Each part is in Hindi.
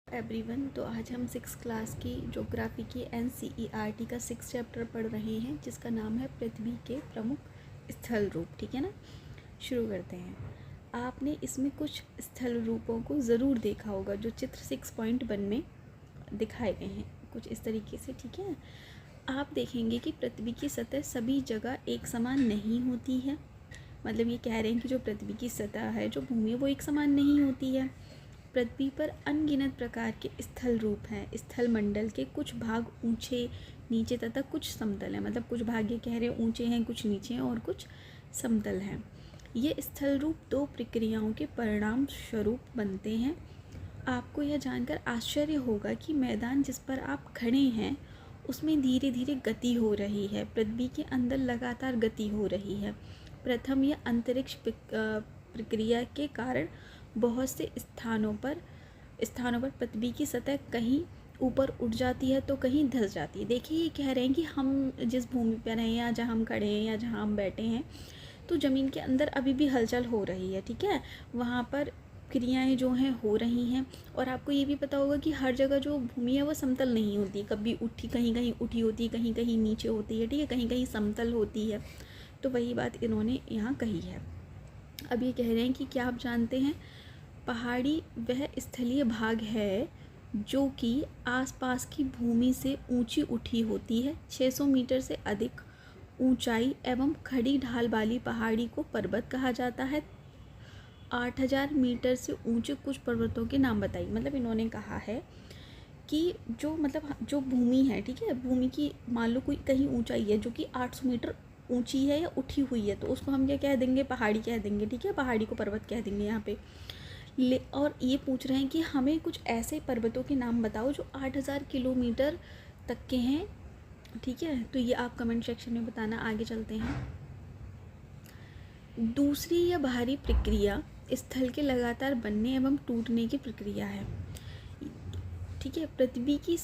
एवरीवन, तो आज हम 6th क्लास की ज्योग्राफी की NCERT का 6th चैप्टर पढ़ रहे हैं जिसका नाम है पृथ्वी के प्रमुख स्थल रूप। ठीक है ना, शुरू करते हैं। आपने इसमें कुछ स्थल रूपों को ज़रूर देखा होगा जो चित्र 6.1 में दिखाए गए हैं कुछ इस तरीके से। ठीक है, आप देखेंगे कि पृथ्वी की सतह सभी जगह एक समान नहीं होती है। मतलब ये कह रहे हैं कि जो पृथ्वी की सतह है, जो भूमि है, वो एक समान नहीं होती है। पृथ्वी पर अनगिनत प्रकार के स्थल रूप हैं। स्थल मंडल के कुछ भाग ऊंचे, नीचे तथा कुछ समतल हैं। मतलब कुछ भाग ये कह रहे हैं ऊंचे हैं, कुछ नीचे हैं और कुछ समतल हैं। ये स्थल रूप दो प्रक्रियाओं के परिणाम स्वरूप बनते हैं। आपको यह जानकर आश्चर्य होगा कि मैदान जिस पर आप खड़े हैं उसमें धीरे धीरे गति हो रही है। पृथ्वी के अंदर लगातार गति हो रही है। प्रथम, यह अंतरिक्ष प्रक्रिया के कारण बहुत से स्थानों पर पृथ्वी की सतह कहीं ऊपर उठ जाती है तो कहीं धंस जाती है। देखिए, ये कह रहे हैं कि हम जिस भूमि पर हैं या जहाँ हम खड़े हैं या जहाँ हम बैठे हैं तो ज़मीन के अंदर अभी भी हलचल हो रही है। ठीक है, वहाँ पर क्रियाएं जो हैं हो रही हैं। और आपको ये भी पता होगा कि हर जगह जो भूमि है वो समतल नहीं होती, कभी उठी, कहीं कहीं उठी होती है, कहीं कहीं नीचे होती है। ठीक है, कहीं कहीं समतल होती है। तो वही बात इन्होंने यहाँ कही है। अब ये कह रहे हैं कि क्या आप जानते हैं, पहाड़ी वह स्थलीय भाग है जो कि आसपास की भूमि से ऊंची उठी होती है। 600 मीटर से अधिक ऊंचाई एवं खड़ी ढाल वाली पहाड़ी को पर्वत कहा जाता है। 8000 मीटर से ऊंचे कुछ पर्वतों के नाम बताइए। मतलब इन्होंने कहा है कि जो भूमि है, ठीक है, भूमि की मान लो कोई कहीं ऊंचाई है जो कि 800 मीटर ऊंची है या उठी हुई है, तो उसको हम क्या कह देंगे, पहाड़ी कह देंगे। ठीक है, पहाड़ी को पर्वत कह देंगे यहाँ पे। और ये पूछ रहे हैं कि हमें कुछ ऐसे पर्वतों के नाम बताओ जो 8000 किलोमीटर तक के हैं। ठीक है, तो ये आप कमेंट सेक्शन में बताना। आगे चलते हैं। दूसरी या बाहरी प्रक्रिया स्थल के लगातार बनने एवं टूटने की प्रक्रिया है। ठीक है, पृथ्वी के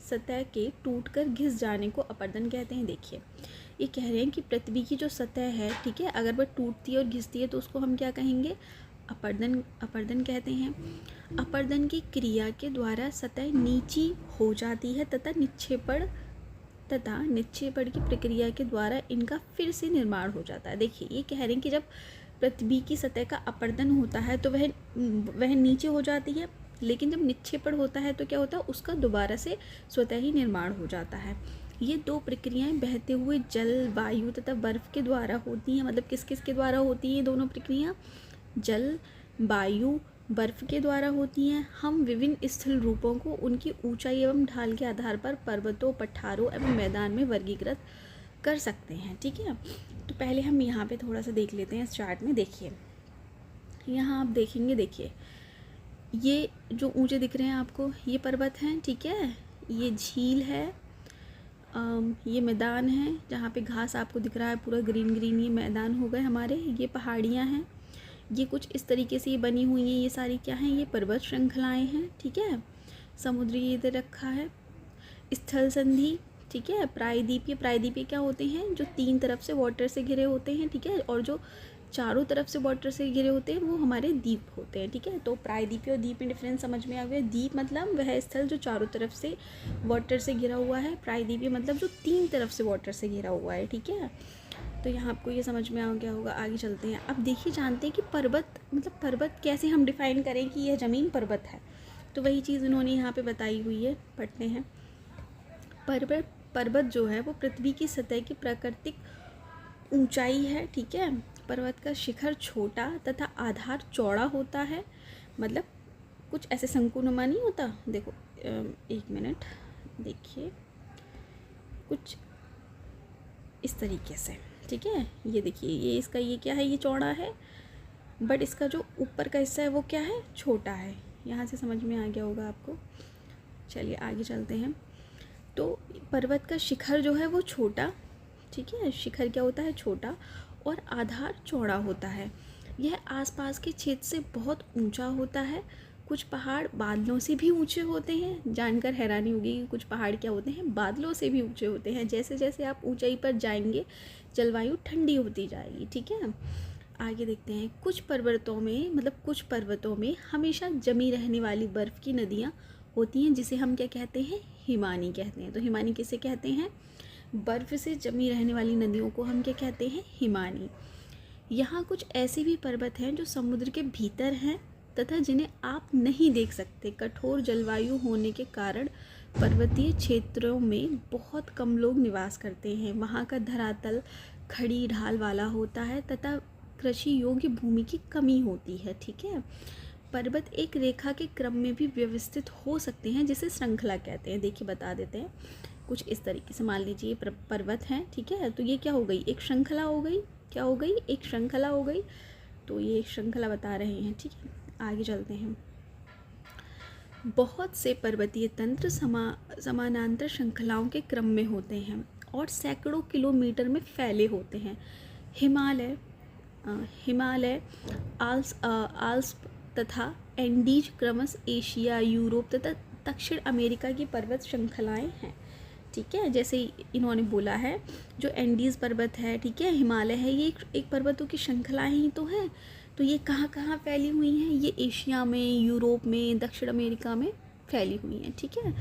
सतह के टूटकर घिस जाने को अपर्दन कहते हैं। देखिए, ये कह रहे हैं कि पृथ्वी की जो सतह है, ठीक है, अगर वह टूटती है और घिसती है तो उसको हम क्या कहेंगे, अपर्दन कहते हैं। अपर्दन की क्रिया के द्वारा सतह नीची हो जाती है तथा निक्षेपण की प्रक्रिया के द्वारा इनका फिर से निर्माण हो जाता है। देखिए, ये कह रहे हैं कि जब पृथ्वी की सतह का अपर्दन होता है तो वह नीचे हो जाती है, लेकिन जब निक्षेपण होता है तो क्या होता है, उसका दोबारा से स्वतः ही निर्माण हो जाता है। ये दो प्रक्रियाएं बहते हुए जल, वायु तथा बर्फ के द्वारा होती हैं। मतलब किस किस के द्वारा होती हैं दोनों प्रक्रियां, जल, वायु, बर्फ के द्वारा होती हैं। हम विभिन्न स्थल रूपों को उनकी ऊंचाई एवं ढाल के आधार पर पर्वतों, पठारों एवं मैदान में वर्गीकृत कर सकते हैं। ठीक है, तो पहले हम यहाँ पे थोड़ा सा देख लेते हैं इस चार्ट में। देखिए, यहाँ आप देखेंगे, देखिए ये जो ऊंचे दिख रहे हैं आपको, ये पर्वत हैं। ठीक है, ये झील है, ये मैदान है जहाँ पे घास आपको दिख रहा है, पूरा ग्रीन ग्रीन, ये मैदान हो गए हमारे। ये पहाड़ियाँ हैं, ये कुछ इस तरीके से ये बनी हुई हैं। ये सारी क्या हैं, ये पर्वत श्रृंखलाएँ हैं। ठीक है, समुद्री इधर रखा है। स्थल संधि, ठीक है, प्रायद्वीपीय क्या होते हैं, जो 3 तरफ से वाटर से घिरे होते हैं। ठीक है, और जो चारों तरफ से वाटर से घिरे होते हैं वो हमारे द्वीप होते हैं। ठीक है, तो प्रायद्वीपीय और द्वीप में डिफरेंस समझ में आ गया। द्वीप मतलब वह स्थल जो चारों तरफ से वाटर से घिरा हुआ है। प्रायद्वीपीय मतलब जो 3 तरफ से वाटर से घिरा हुआ है। ठीक है, तो यहाँ आपको ये समझ में आ गया होगा। आगे चलते हैं। अब देखिए, जानते हैं कि पर्वत कैसे हम डिफ़ाइन करें कि यह ज़मीन पर्वत है, तो वही चीज़ उन्होंने यहाँ पे बताई हुई है, पढ़ते हैं। पर्वत जो है वो पृथ्वी की सतह की प्राकृतिक ऊंचाई है। ठीक है, पर्वत का शिखर छोटा तथा आधार चौड़ा होता है। मतलब कुछ ऐसे शंकुनुमा नहीं होता। देखो, एक मिनट, देखिए कुछ इस तरीके से। ठीक है, ये देखिए, ये इसका ये क्या है, ये चौड़ा है, बट इसका जो ऊपर का हिस्सा है वो क्या है, छोटा है। यहाँ से समझ में आ गया होगा आपको। चलिए आगे चलते हैं। तो पर्वत का शिखर जो है वो छोटा, ठीक है, शिखर क्या होता है, छोटा, और आधार चौड़ा होता है। यह आसपास के क्षेत्र से बहुत ऊंचा होता है। कुछ पहाड़ बादलों से भी ऊंचे होते हैं। जानकर हैरानी होगी कि कुछ पहाड़ क्या होते हैं, बादलों से भी ऊंचे होते हैं। जैसे जैसे आप ऊंचाई पर जाएंगे जलवायु ठंडी होती जाएगी। ठीक है, आगे देखते हैं, कुछ पर्वतों में हमेशा जमी रहने वाली बर्फ़ की नदियाँ होती हैं, जिसे हम क्या कहते हैं, हिमानी कहते हैं। तो हिमानी किसे कहते हैं, बर्फ़ से जमी रहने वाली नदियों को हम क्या कहते हैं, हिमानी। यहाँ कुछ ऐसे भी पर्वत हैं जो समुद्र के भीतर हैं तथा जिन्हें आप नहीं देख सकते। कठोर जलवायु होने के कारण पर्वतीय क्षेत्रों में बहुत कम लोग निवास करते हैं। वहाँ का धरातल खड़ी ढाल वाला होता है तथा कृषि योग्य भूमि की कमी होती है। ठीक है, पर्वत एक रेखा के क्रम में भी व्यवस्थित हो सकते हैं, जिसे श्रृंखला कहते हैं। देखिए बता देते हैं कुछ इस तरीके से। मान लीजिए पर्वत हैं, ठीक है, तो ये क्या हो गई, एक श्रृंखला हो गई। क्या हो गई, एक श्रृंखला हो गई। तो ये एक श्रृंखला बता रहे हैं। ठीक है, आगे चलते हैं। बहुत से पर्वतीय तंत्र समानांतर श्रृंखलाओं के क्रम में होते हैं और सैकड़ों किलोमीटर में फैले होते हैं। हिमालय आल्प्स तथा एंडीज क्रमश एशिया, यूरोप तथा दक्षिण अमेरिका की पर्वत श्रृंखलाएं हैं। ठीक है, जैसे इन्होंने बोला है जो एंडीज़ पर्वत है, ठीक है, हिमालय है, ये एक पर्वतों की श्रृंखलाएं ही तो है। तो ये कहाँ कहाँ फैली हुई हैं, ये एशिया में, यूरोप में, दक्षिण अमेरिका में फैली हुई हैं। ठीक है,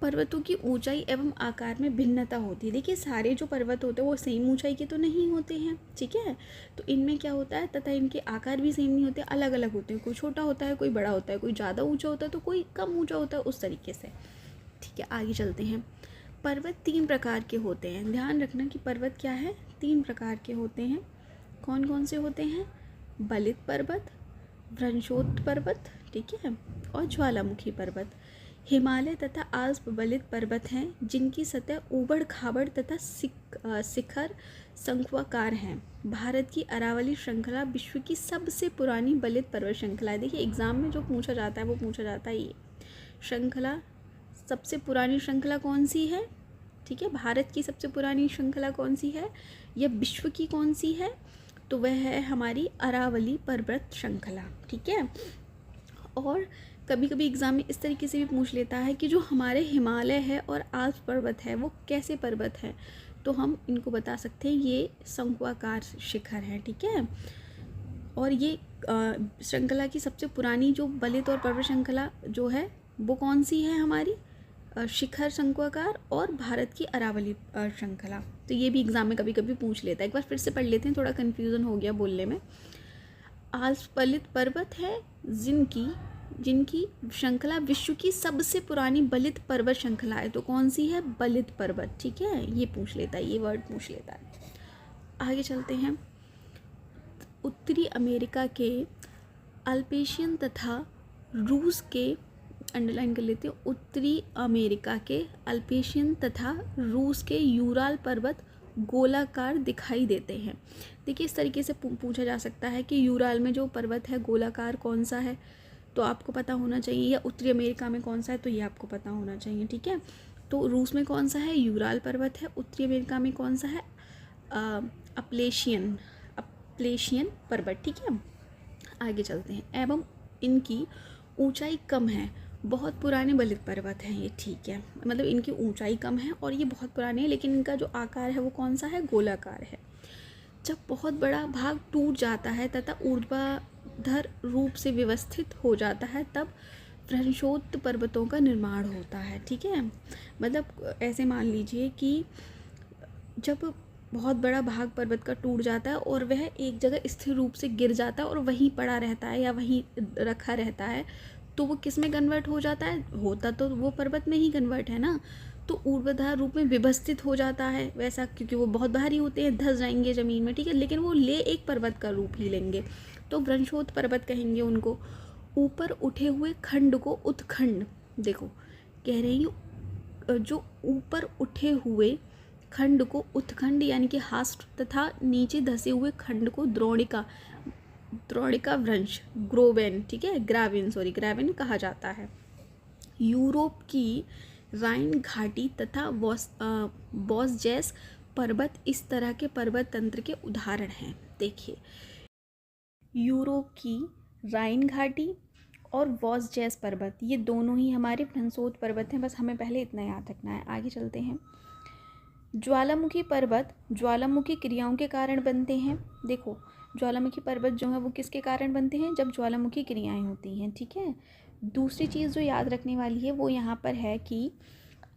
पर्वतों की ऊंचाई एवं आकार में भिन्नता होती है। देखिए सारे जो पर्वत होते हैं वो सेम ऊंचाई के तो नहीं होते हैं। ठीक है, तो इनमें क्या होता है, तथा इनके आकार भी सेम नहीं होते, अलग अलग होते हैं। कोई छोटा होता है, कोई बड़ा होता है, कोई ज़्यादा ऊँचा होता है तो कोई कम ऊँचा होता है, उस तरीके से। ठीक है, आगे चलते हैं। पर्वत 3 प्रकार के होते हैं। ध्यान रखना कि पर्वत क्या है, 3 प्रकार के होते हैं। कौन कौन से होते हैं, बलित पर्वत, वृंशोत्त पर्वत, ठीक है, और ज्वालामुखी पर्वत। हिमालय तथा आल्प्स बलित पर्वत हैं, जिनकी सतह ऊबड़ खाबड़ तथा शिखर शंक्वाकार हैं। भारत की अरावली श्रृंखला विश्व की सबसे पुरानी बलित पर्वत श्रृंखला है। देखिए एग्जाम में जो पूछा जाता है वो पूछा जाता है ये श्रृंखला, सबसे पुरानी श्रृंखला कौन सी है। ठीक है, भारत की सबसे पुरानी श्रृंखला कौन सी है, या विश्व की कौन सी है, तो वह है हमारी अरावली पर्वत श्रृंखला। ठीक है, और कभी कभी एग्ज़ाम में इस तरीके से भी पूछ लेता है कि जो हमारे हिमालय है और आल्प्स पर्वत है वो कैसे पर्वत है, तो हम इनको बता सकते हैं ये शंक्वाकार शिखर है। ठीक है, और ये श्रृंखला की सबसे पुरानी जो बलित और पर्वत श्रृंखला जो है वो कौन सी है, हमारी शिखर शंक्वाकार और भारत की अरावली श्रृंखला। तो ये भी एग्जाम में कभी कभी पूछ लेता है। एक बार फिर से पढ़ लेते हैं, थोड़ा कन्फ्यूज़न हो गया बोलने में। आल्प्स बलित पर्वत है जिनकी श्रृंखला विश्व की सबसे पुरानी बलित पर्वत श्रृंखला है। तो कौन सी है, बलित पर्वत। ठीक है, ये पूछ लेता है, ये वर्ड पूछ लेता है। आगे चलते हैं। उत्तरी अमेरिका के अल्पेशियन तथा रूस के, अंडरलाइन कर लेते हैं, उत्तरी अमेरिका के अल्पेशियन तथा रूस के यूराल पर्वत गोलाकार दिखाई देते हैं। देखिए इस तरीके से पूछा जा सकता है कि यूराल में जो पर्वत है गोलाकार कौन सा है, तो आपको पता होना चाहिए, या उत्तरी अमेरिका में कौन सा है तो ये आपको पता होना चाहिए। ठीक है, तो रूस में कौन सा है, यूराल पर्वत है। उत्तरी अमेरिका में कौन सा है, अपलेशियन पर्वत। ठीक है, आगे चलते हैं। एवं इनकी ऊंचाई कम है, बहुत पुराने बलित पर्वत हैं ये। ठीक है, मतलब इनकी ऊंचाई कम है और ये बहुत पुराने हैं, लेकिन इनका जो आकार है वो कौन सा है, गोलाकार है। जब बहुत बड़ा भाग टूट जाता है तथा ऊर्ध्वाधर रूप से व्यवस्थित हो जाता है तब वृंशोत्त पर्वतों का निर्माण होता है। ठीक है, मतलब ऐसे मान लीजिए कि जब बहुत बड़ा भाग पर्वत का टूट जाता है और वह एक जगह स्थिर रूप से गिर जाता है और वहीं पड़ा रहता है या वहीं रखा रहता है, तो वो किस में कन्वर्ट हो जाता है, होता तो वो पर्वत में ही कन्वर्ट है ना, तो ऊर्ध्वाधर रूप में व्यवस्थित हो जाता है वैसा, क्योंकि वो बहुत भारी होते हैं, धंस जाएंगे ज़मीन में। ठीक है, लेकिन वो एक पर्वत का रूप ही लेंगे, तो वृंशोत्त पर्वत कहेंगे उनको। ऊपर उठे हुए खंड को उत्खंड, देखो कह रही हूँ, जो ऊपर उठे हुए खंड को उत्खंड यानी कि हास्ट तथा नीचे धसे हुए खंड को द्रोणिका वृंश, ग्रावेन कहा जाता है। यूरोप की राइन घाटी तथा वोस्जेस पर्वत इस तरह के पर्वत तंत्र के उदाहरण हैं। देखिए यूरोप की राइन घाटी और वोस्जेस पर्वत, ये दोनों ही हमारे वृंशोत्त पर्वत हैं। बस हमें पहले इतना याद रखना है। आगे चलते हैं। ज्वालामुखी पर्वत ज्वालामुखी क्रियाओं के कारण बनते हैं। देखो ज्वालामुखी पर्वत जो है वो किसके कारण बनते हैं? जब ज्वालामुखी क्रियाएं होती हैं, ठीक है। दूसरी चीज़ जो याद रखने वाली है वो यहाँ पर है कि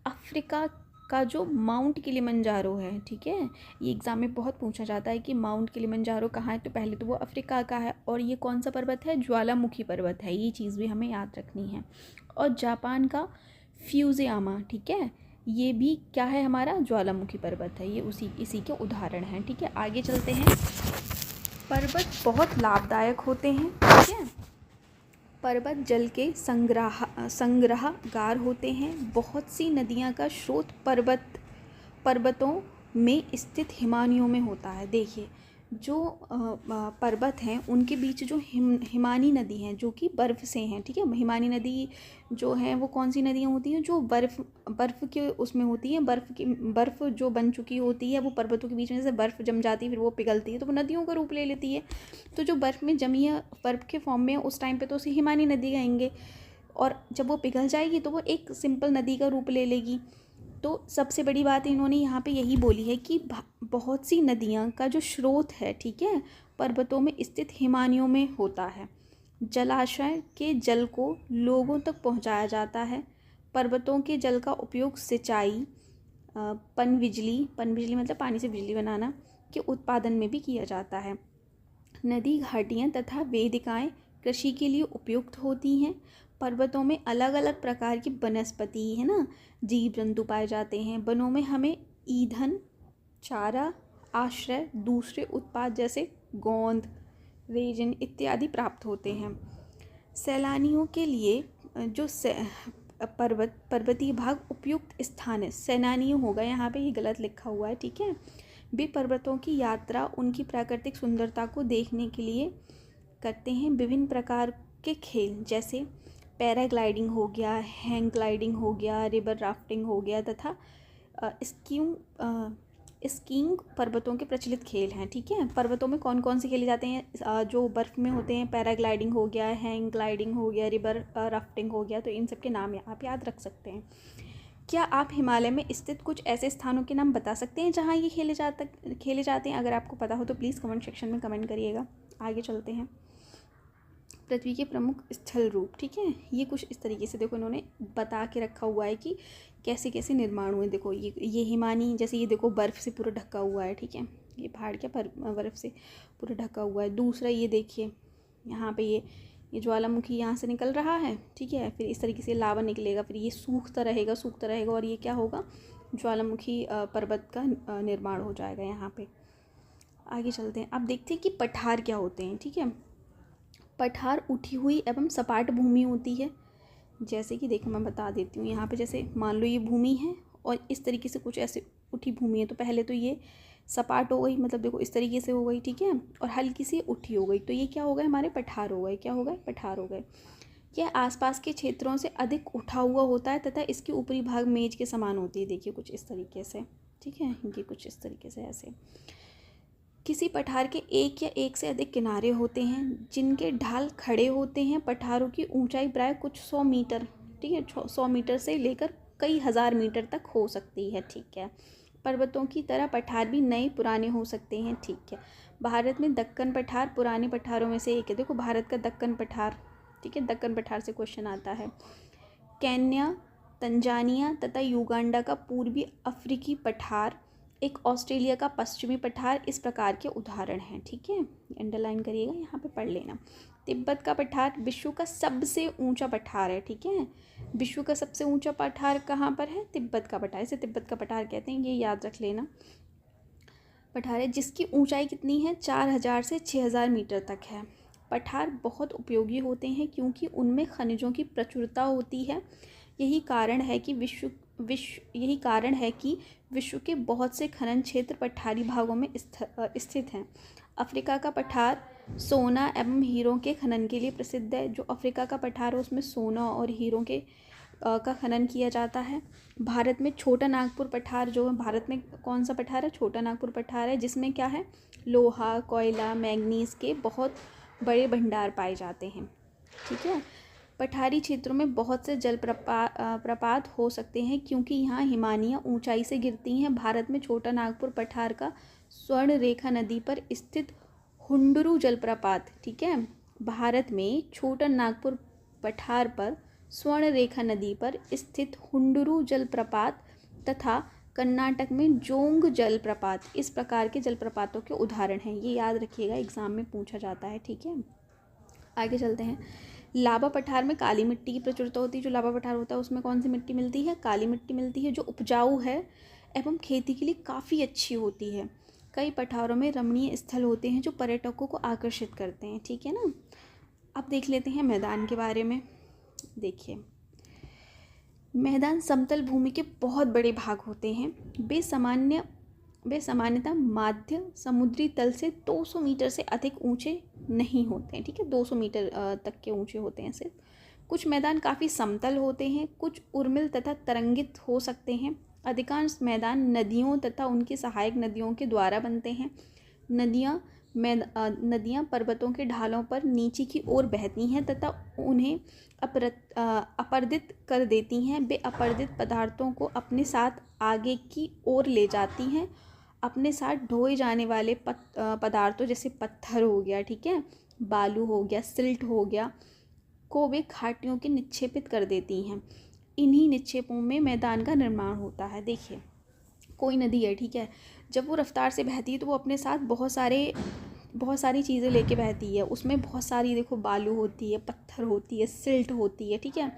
अफ्रीका का जो माउंट किलिमंजारो है, ठीक है, ये एग्ज़ाम में बहुत पूछा जाता है कि माउंट किलिमंजारो कहाँ है, तो पहले तो वो अफ्रीका का है, और ये कौन सा पर्वत है? ज्वालामुखी पर्वत है, ये चीज़ भी हमें याद रखनी है। और जापान का फ्यूजियामा, ठीक है, ये भी क्या है? हमारा ज्वालामुखी पर्वत है, ये इसी के उदाहरण हैं, ठीक है। आगे चलते हैं। पर्वत बहुत लाभदायक होते हैं, ठीक है। पर्वत जल के संग्रहगार होते हैं। बहुत सी नदियाँ का स्रोत पर्वतों में स्थित हिमानियों में होता है। देखिए, जो पर्वत हैं उनके बीच जो हिमानी नदी हैं जो कि बर्फ़ से हैं, ठीक है। हिमानी नदी जो है वो कौन सी नदियाँ होती हैं? जो बर्फ़ के उसमें होती हैं, बर्फ़ जो बन चुकी होती है वो पर्वतों के बीच में, जैसे बर्फ़ जम जाती है फिर वो पिघलती है तो वो नदियों का रूप ले लेती है। तो जो बर्फ़ में जमी है, बर्फ़ के फॉर्म में, उस टाइम पे तो उसे हिमानी नदी कहेंगे, और जब वो पिघल जाएगी तो वो एक सिंपल नदी का रूप ले लेगी। तो सबसे बड़ी बात इन्होंने यहाँ पे यही बोली है कि बहुत सी नदियाँ का जो स्रोत है, ठीक है, पर्वतों में स्थित हिमानियों में होता है। जलाशय के जल को लोगों तक पहुँचाया जाता है। पर्वतों के जल का उपयोग सिंचाई, पनबिजली मतलब पानी से बिजली बनाना के उत्पादन में भी किया जाता है। नदी घाटियाँ तथा वेदिकाएँ कृषि के लिए उपयुक्त होती हैं। पर्वतों में अलग अलग प्रकार की वनस्पति है ना, जीव जंतु पाए जाते हैं। वनों में हमें ईंधन, चारा, आश्रय, दूसरे उत्पाद जैसे गोंद, रेजिन इत्यादि प्राप्त होते हैं। सैलानियों के लिए जो पर्वतीय भाग उपयुक्त स्थान है। सैलानियों होगा यहाँ पे, ये गलत लिखा हुआ है, ठीक है। वे पर्वतों की यात्रा उनकी प्राकृतिक सुंदरता को देखने के लिए करते हैं। विभिन्न प्रकार के खेल जैसे पैराग्लाइडिंग हो गया, हैंग ग्लाइडिंग हो गया, रिवर राफ्टिंग हो गया तथा स्कीइंग पर्वतों के प्रचलित खेल हैं, ठीक है। पर्वतों में कौन कौन से खेले जाते हैं? जो बर्फ़ में होते हैं, पैराग्लाइडिंग हो गया, हैंग ग्लाइडिंग हो गया, रिवर राफ्टिंग हो गया, तो इन सब के नाम आप याद रख सकते हैं। क्या आप हिमालय में स्थित कुछ ऐसे स्थानों के नाम बता सकते हैं जहाँ ये खेले जाते हैं? अगर आपको पता हो तो प्लीज़ कमेंट सेक्शन में कमेंट करिएगा। आगे चलते हैं। पृथ्वी के प्रमुख स्थल रूप, ठीक है, ये कुछ इस तरीके से देखो इन्होंने बता के रखा हुआ है कि कैसे कैसे निर्माण हुए। देखो ये हिमानी, जैसे ये देखो बर्फ़ से पूरा ढका हुआ है, ठीक है, ये पहाड़ क्या बर्फ़ से पूरा ढका हुआ है। दूसरा ये देखिए यहाँ पे ये ज्वालामुखी यहाँ से निकल रहा है, ठीक है, फिर इस तरीके से लावा निकलेगा, फिर ये सूखता रहेगा और ये क्या होगा? ज्वालामुखी पर्वत का निर्माण हो जाएगा यहाँ पे। आगे चलते हैं। अब देखते हैं कि पठार क्या होते हैं, ठीक है। पठार उठी हुई एवं सपाट भूमि होती है। जैसे कि देखो मैं बता देती हूँ, यहाँ पे जैसे मान लो ये भूमि है और इस तरीके से कुछ ऐसे उठी भूमि है, तो पहले तो ये सपाट हो गई, मतलब देखो इस तरीके से हो गई, ठीक है, और हल्की सी उठी हो गई, तो ये क्या हो गए? हमारे पठार हो गए। क्या हो गए? पठार हो गए। यह आसपास के क्षेत्रों से अधिक उठा हुआ होता है तथा इसकी ऊपरी भाग मेज के समान होती है। देखिए कुछ इस तरीके से, ठीक है, ये कुछ इस तरीके से ऐसे। किसी पठार के एक या एक से अधिक किनारे होते हैं जिनके ढाल खड़े होते हैं। पठारों की ऊंचाई प्राय कुछ 100 मीटर, ठीक है, 100 मीटर से लेकर कई हज़ार मीटर तक हो सकती है, ठीक है। पर्वतों की तरह पठार भी नए पुराने हो सकते हैं, ठीक है। भारत में दक्कन पठार पुराने पठारों में से एक है। देखो भारत का दक्कन पठार, ठीक है, दक्कन पठार से क्वेश्चन आता है। केन्या, तंजानिया तथा युगांडा का पूर्वी अफ्रीकी पठार, एक ऑस्ट्रेलिया का पश्चिमी पठार इस प्रकार के उदाहरण हैं, ठीक है, अंडरलाइन करिएगा, यहाँ पे पढ़ लेना। तिब्बत का पठार विश्व का सबसे ऊंचा पठार है, ठीक है। विश्व का सबसे ऊंचा पठार कहाँ पर है? तिब्बत का पठार, इसे तिब्बत का पठार कहते हैं, ये याद रख लेना। पठार है जिसकी ऊंचाई कितनी है? 4000 से 6000 मीटर तक है। पठार बहुत उपयोगी होते हैं क्योंकि उनमें खनिजों की प्रचुरता होती है। यही कारण है कि विश्व के बहुत से खनन क्षेत्र पठारी भागों में स्थित हैं। अफ्रीका का पठार सोना एवं हीरों के खनन के लिए प्रसिद्ध है। जो अफ्रीका का पठार है उसमें सोना और हीरों के का खनन किया जाता है। भारत में छोटा नागपुर पठार जो है, भारत में कौन सा पठार है? छोटा नागपुर पठार है, जिसमें क्या है? लोहा, कोयला, मैंगनीज के बहुत बड़े भंडार पाए जाते हैं, ठीक है। पठारी क्षेत्रों में बहुत से प्रपात हो सकते हैं क्योंकि यहाँ हिमानियाँ ऊंचाई से गिरती हैं। भारत में छोटा नागपुर पठार का स्वर्ण रेखा नदी पर स्थित हुंडरू जलप्रपात, ठीक है, भारत में छोटा नागपुर पठार पर स्वर्णरेखा नदी पर स्थित हुंडरू जलप्रपात तथा कर्नाटक में जोंग जलप्रपात इस प्रकार के जलप्रपातों के उदाहरण हैं। ये याद रखिएगा, एग्जाम में पूछा जाता है, ठीक है। आगे चलते हैं। लाबा पठार में काली मिट्टी की प्रचुरता होती है। जो लाबा पठार होता है उसमें कौन सी मिट्टी मिलती है? काली मिट्टी मिलती है, जो उपजाऊ है एवं खेती के लिए काफ़ी अच्छी होती है। कई पठारों में रमणीय स्थल होते हैं जो पर्यटकों को आकर्षित करते हैं, ठीक है ना। अब देख लेते हैं मैदान के बारे में। देखिए, मैदान समतल भूमि के बहुत बड़े भाग होते हैं। वे सामान्यतः माध्य समुद्री तल से 200 मीटर से अधिक ऊंचे नहीं होते हैं, ठीक है, 200 मीटर तक के ऊंचे होते हैं सिर्फ। कुछ मैदान काफ़ी समतल होते हैं, कुछ उर्मिल तथा तरंगित हो सकते हैं। अधिकांश मैदान नदियों तथा उनकी सहायक नदियों के द्वारा बनते हैं। नदियाँ पर्वतों के ढालों पर नीचे की ओर बहती हैं तथा उन्हें अपर्दित कर देती हैं। वे अपर्दित पदार्थों को अपने साथ आगे की ओर ले जाती हैं। अपने साथ ढोए जाने वाले पदार्थों जैसे पत्थर हो गया, ठीक है, बालू हो गया, सिल्ट हो गया, को वे घाटियों के निक्षेपित कर देती हैं। इन्हीं निक्षेपों में मैदान का निर्माण होता है। देखिए, कोई नदी है, ठीक है, जब वो रफ्तार से बहती है तो वो अपने साथ बहुत सारी चीज़ें लेके बहती है। उसमें बहुत सारी, देखो, बालू होती है, पत्थर होती है, सिल्ट होती है, ठीक है।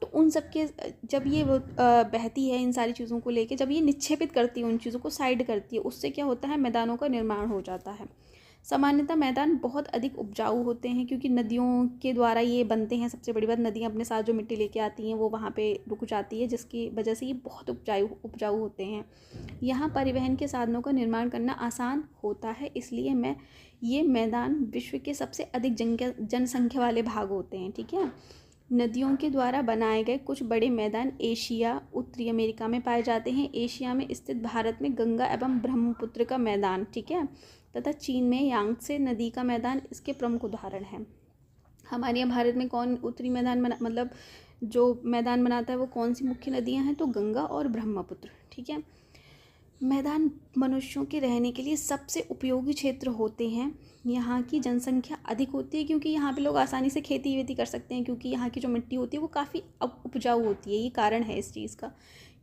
तो उन सब के जब ये बहती है इन सारी चीज़ों को लेके, जब ये निक्षेपित करती है, उन चीज़ों को साइड करती है, उससे क्या होता है? मैदानों का निर्माण हो जाता है। सामान्यतः मैदान बहुत अधिक उपजाऊ होते हैं क्योंकि नदियों के द्वारा ये बनते हैं। सबसे बड़ी बात, नदियाँ अपने साथ जो मिट्टी लेके आती हैं वो वहाँ पे रुक जाती है, जिसकी वजह से ये बहुत उपजाऊ होते हैं। यहाँ परिवहन के साधनों का निर्माण करना आसान होता है, इसलिए ये मैदान विश्व के सबसे अधिक जनसंख्या वाले भाग होते हैं, ठीक है। नदियों के द्वारा बनाए गए कुछ बड़े मैदान एशिया, उत्तरी अमेरिका में पाए जाते हैं। एशिया में स्थित भारत में गंगा एवं ब्रह्मपुत्र का मैदान, ठीक है, तथा चीन में यांगत्से नदी का मैदान इसके प्रमुख उदाहरण हैं। हमारे यहाँ भारत में कौन उत्तरी मैदान मतलब जो मैदान बनाता है वो कौन सी मुख्य नदियाँ हैं? तो गंगा और ब्रह्मपुत्र, ठीक है। मैदान मनुष्यों के रहने के लिए सबसे उपयोगी क्षेत्र होते हैं। यहाँ की जनसंख्या अधिक होती है क्योंकि यहाँ पे लोग आसानी से खेती वेती कर सकते हैं, क्योंकि यहाँ की जो मिट्टी होती है वो काफ़ी उपजाऊ होती है। ये कारण है इस चीज़ का,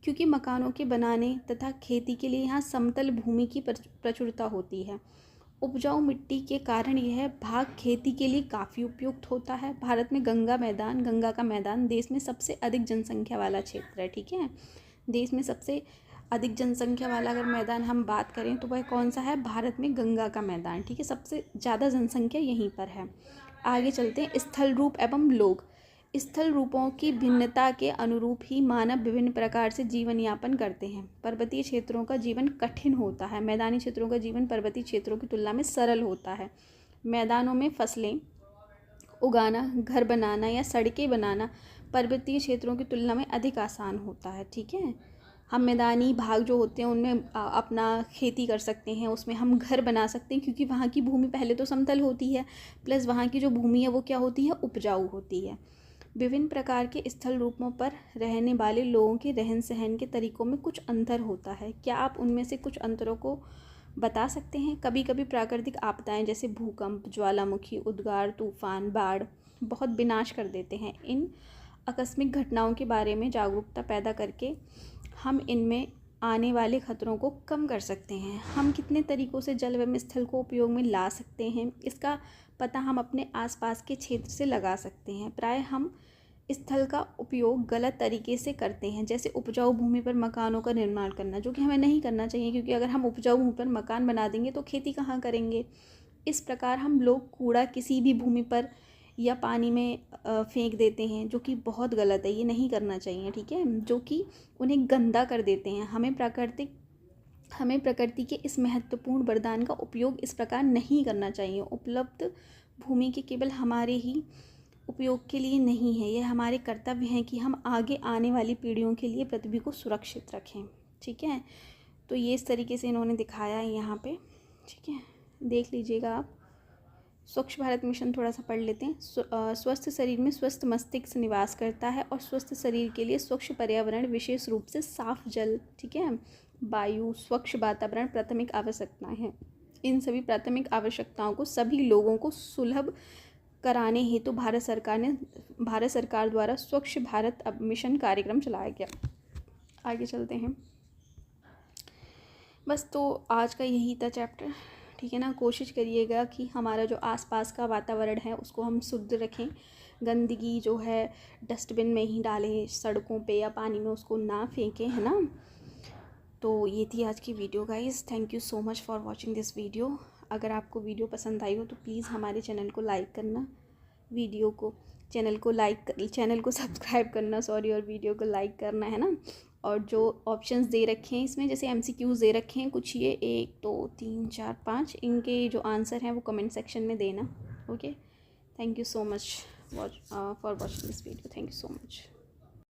क्योंकि मकानों के बनाने तथा खेती के लिए यहाँ समतल भूमि की प्रचुरता होती है। उपजाऊ मिट्टी के कारण यह भाग खेती के लिए काफ़ी उपयुक्त होता है। भारत में गंगा का मैदान देश में सबसे अधिक जनसंख्या वाला क्षेत्र है, ठीक है। देश में सबसे अधिक जनसंख्या वाला अगर मैदान हम बात करें तो वह कौन सा है? भारत में गंगा का मैदान, ठीक है, सबसे ज़्यादा जनसंख्या यहीं पर है। आगे चलते हैं। स्थल रूप एवं लोग। स्थल रूपों की भिन्नता के अनुरूप ही मानव विभिन्न प्रकार से जीवन यापन करते हैं। पर्वतीय क्षेत्रों का जीवन कठिन होता है, मैदानी क्षेत्रों का जीवन पर्वतीय क्षेत्रों की तुलना में सरल होता है। मैदानों में फसलें उगाना, घर बनाना या सड़कें बनाना पर्वतीय क्षेत्रों की तुलना में अधिक आसान होता है, ठीक है। हम मैदानी भाग जो होते हैं उनमें अपना खेती कर सकते हैं, उसमें हम घर बना सकते हैं क्योंकि वहाँ की भूमि पहले तो समतल होती है, प्लस वहाँ की जो भूमि है वो क्या होती है? उपजाऊ होती है। विभिन्न प्रकार के स्थल रूपों पर रहने वाले लोगों के रहन सहन के तरीकों में कुछ अंतर होता है। क्या आप उनमें से कुछ अंतरों को बता सकते हैं? कभी कभी प्राकृतिक आपदाएं जैसे भूकंप, ज्वालामुखी, उद्गार, तूफान, बाढ़ बहुत विनाश कर देते हैं। इन आकस्मिक घटनाओं के बारे में जागरूकता पैदा करके हम इनमें आने वाले खतरों को कम कर सकते हैं। हम कितने तरीक़ों से जल एवं स्थल को उपयोग में ला सकते हैं, इसका पता हम अपने आसपास के क्षेत्र से लगा सकते हैं। प्राय हम स्थल का उपयोग गलत तरीके से करते हैं, जैसे उपजाऊ भूमि पर मकानों का निर्माण करना, जो कि हमें नहीं करना चाहिए, क्योंकि अगर हम उपजाऊ भूमि पर मकान बना देंगे तो खेती कहाँ करेंगे। इस प्रकार हम लोग कूड़ा किसी भी भूमि पर या पानी में फेंक देते हैं, जो कि बहुत गलत है, ये नहीं करना चाहिए, ठीक है, जो कि उन्हें गंदा कर देते हैं। हमें प्रकृति के इस महत्वपूर्ण वरदान का उपयोग इस प्रकार नहीं करना चाहिए। उपलब्ध भूमि के केवल हमारे ही उपयोग के लिए नहीं है, यह हमारे कर्तव्य हैं कि हम आगे आने वाली पीढ़ियों के लिए पृथ्वी को सुरक्षित रखें, ठीक है। तो ये इस तरीके से इन्होंने दिखाया है यहाँ पे, ठीक है, देख लीजिएगा आप। स्वच्छ भारत मिशन थोड़ा सा पढ़ लेते हैं। स्वस्थ शरीर में स्वस्थ मस्तिष्क निवास करता है और स्वस्थ शरीर के लिए स्वच्छ पर्यावरण, विशेष रूप से साफ जल, ठीक है, वायु, स्वच्छ वातावरण प्राथमिक आवश्यकताएं हैं। इन सभी प्राथमिक आवश्यकताओं को सभी लोगों को सुलभ कराने हेतु भारत सरकार द्वारा स्वच्छ भारत मिशन कार्यक्रम चलाया गया। आगे चलते हैं। बस तो आज का यही था चैप्टर, ठीक है ना। कोशिश करिएगा कि हमारा जो आसपास का वातावरण है उसको हम शुद्ध रखें, गंदगी जो है डस्टबिन में ही डालें, सड़कों पे या पानी में उसको ना फेंकें, है ना। तो ये थी आज की video guys. Thank you so much for watching this video. अगर आपको वीडियो पसंद आई हो तो प्लीज़ हमारे चैनल को लाइक करना, चैनल को सब्सक्राइब करना और वीडियो को लाइक करना, है ना। और जो ऑप्शंस दे रखे हैं इसमें, जैसे MCQs दे रखे हैं कुछ, ये 1 2 3 4 5, इनके जो आंसर हैं वो कमेंट सेक्शन में देना। Okay, thank you so much for watching this video. Thank you so much.